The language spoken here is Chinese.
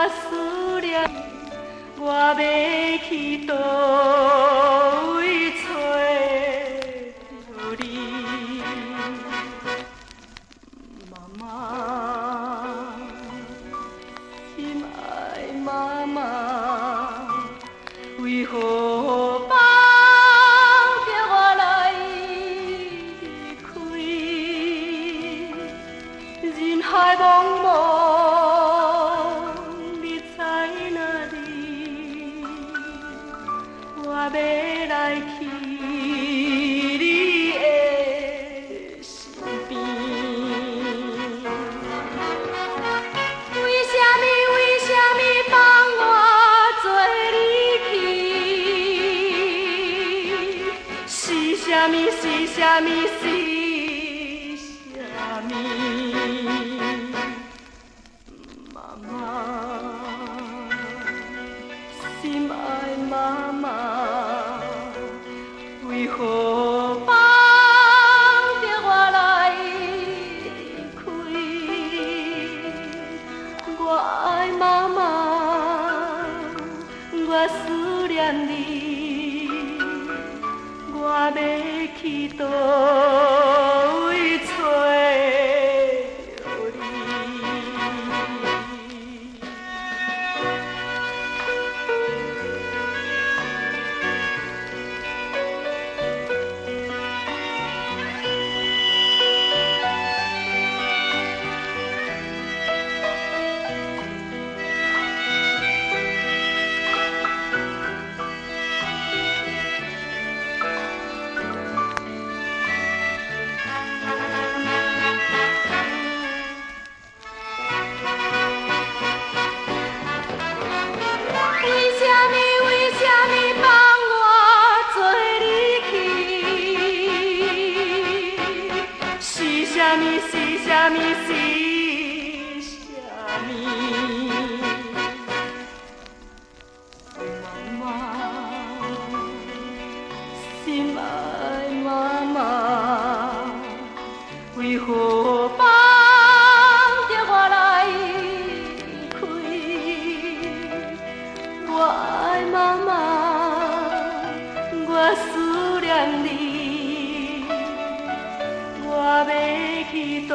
我思念，我要去倒位找着你，妈妈，心爱妈妈，为何放着我来离开？人海茫茫，你在哪里？我要来去你的身边。为什么放我做离去？是什么？是什么？是什么？妈妈，心爱妈妈，为何放着我来离开？我爱妈妈，我思念你，我要去倒位找着你。为什么放我做离去？是什么？是什么？是什么？妈妈，心爱妈妈，为何放着我来离开？我爱妈妈，我思念你，我要去倒